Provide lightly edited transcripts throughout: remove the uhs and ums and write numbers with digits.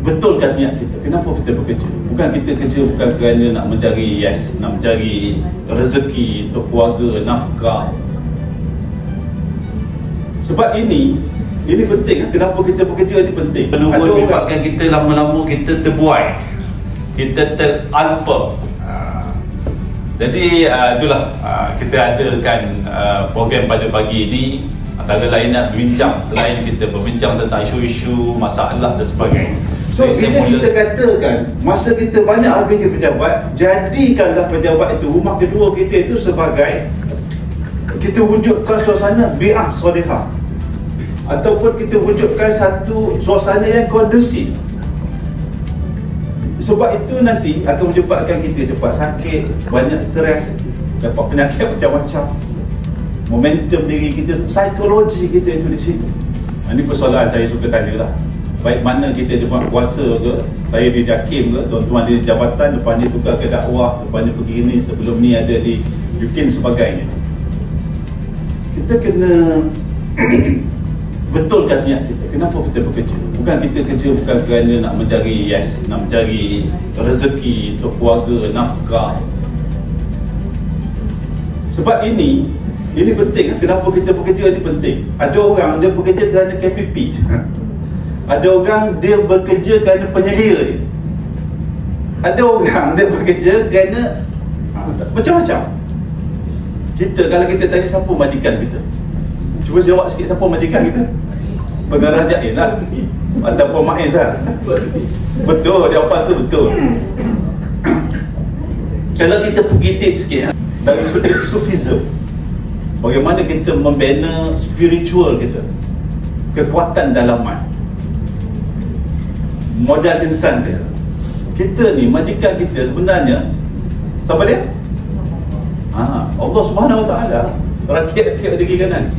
betulkan niat kita. Kenapa kita bekerja? Bukan kita kerja bukan kerana nak mencari nak mencari rezeki untuk keluarga, nafkah. Sebab ini penting. Kenapa kita bekerja ni penting. Peluang menyebabkan kita lama-lama kita terbuai, kita teralpa. Jadi itulah kita adakan program pada pagi ini. Antara lain nak bincang, selain kita berbincang tentang isu-isu, masalah dan sebagainya. So bila kita katakan masa kita banyak habis di pejabat, jadikanlah pejabat itu, rumah kedua kita itu sebagai kita wujudkan suasana bi'ah solihah, ataupun kita wujudkan satu suasana yang kondusif. Sebab itu nanti akan menyebabkan kita cepat sakit, banyak stres, dapat penyakit macam-macam. Momentum diri kita, psikologi kita itu di situ. Ini persoalan saya suka tanya lah. Baik mana kita jemaah kuasa ke, saya di JAKIM ke, tuan-tuan di jabatan, lepas ni tukar ke dakwah, lepas ni pergi ini, sebelum ni ada di UKIN sebagainya. Kita kena betulkan niat kita. Kenapa kita bekerja? Bukan kita kerja bukan kerana nak mencari nak mencari rezeki untuk keluarga, nafkah. Sebab ini penting. Kenapa kita bekerja ni penting. Ada orang dia bekerja kerana KPP. Ada orang dia bekerja kerana penyelia dia. Ada orang dia bekerja kerana macam-macam. Kita kalau kita tanya siapa majikan kita, cuba jawab sikit siapa majikan kita. Pengarah Jain lah, ataupun Maiz lah. Betul, jawapan tu betul. Kalau kita pergi deep sikit dari sudut Sufism, bagaimana kita membina spiritual kita, kekuatan dalaman, modal insan kita ni, majikan kita sebenarnya siapa dia? Allah Subhanahu Wa Taala. Rakyat tengok di kanan.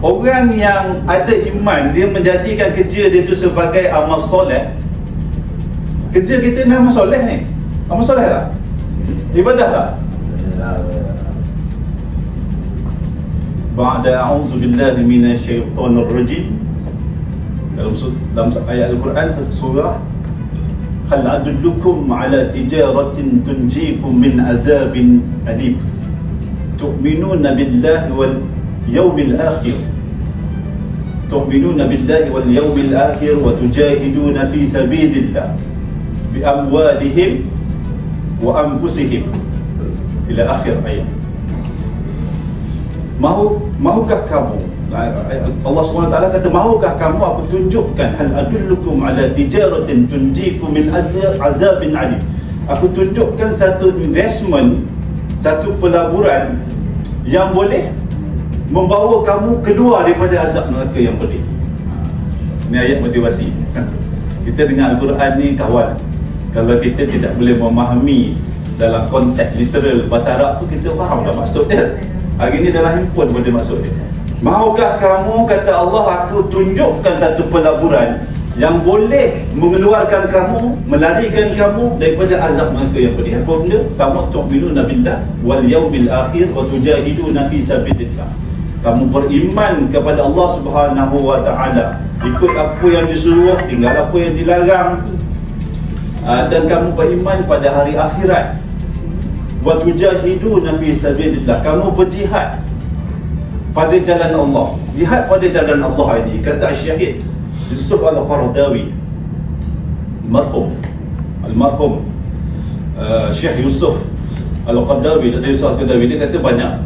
Orang yang ada iman, dia menjadikan kerja dia tu sebagai amal soleh. Kerja kita ni amal soleh ni. Amal soleh tak? Ibadah tak? Ba'da a'udzu billahi minasyaitonir rajim. Dalam ayat Al-Quran surah Hal adullukum ala tijaratin tunjikum min azabin alim tu'minuna billahi wal yawmil akhir tu'minuna billahi wal yawmil akhir wa tujahiduna fi sabilillah bi amwalihim wa anfusihim ila akhir ayat. Mahukah kamu, Allah SWT kata, mahukah kamu aku tunjukkan, hal adullukum ala tijaratin tunjikum min azabin alim, aku tunjukkan satu investment, satu pelaburan yang boleh membawa kamu keluar daripada azab neraka yang pedih. Ini ayat motivasi. Kita dengar Al-Quran ni kawan, kalau kita tidak boleh memahami dalam konteks literal bahasa Arab tu, kita faham tak maksud dia. Hari ni dalam handphone pun dia maksud dia. Mahukah kamu, kata Allah, aku tunjukkan satu pelaburan yang boleh mengeluarkan kamu, melarikan kamu daripada azab neraka yang pedih. Apa benda? Kamu tu'minuna billah wal yawmil akhir wa tujahiduna fi sabilillah. Kamu beriman kepada Allah Subhanahu Wa Taala, ikut apa yang disuruh, tinggal apa yang dilarang, dan kamu beriman pada hari akhirat. Wa tujahiduna fi sabilillah, kamu berjihad pada jalan Allah. Jihad pada jalan Allah ini, kata Syahid Yusuf Al-Qaradawi, almarhum Syekh Yusuf Al-Qaradawi, dia kata banyak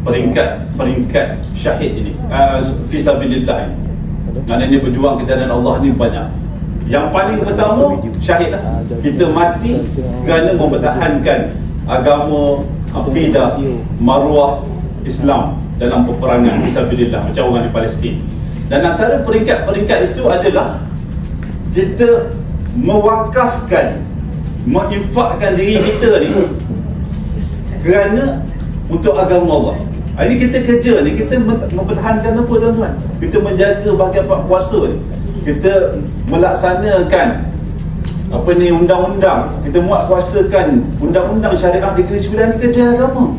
peringkat syahid ini, fi sabilillah ini. Maknanya berjuang ke jalan Allah ni banyak. Yang paling pertama syahid lah. Kita mati kerana mempertahankan agama, akidah, maruah Islam dalam peperangan fisabilillah, macam orang di Palestin. Dan antara peringkat-peringkat itu adalah kita mewakafkan, menginfakkan diri kita ni kerana untuk agama Allah. Ini kita kerja ni, kita mempertahankan apa tuan-tuan? Kita menjaga bahagian kuasa ni, kita melaksanakan undang-undang, kita muat kuasakan undang-undang syariah Negeri Sembilan ni, kerja agama.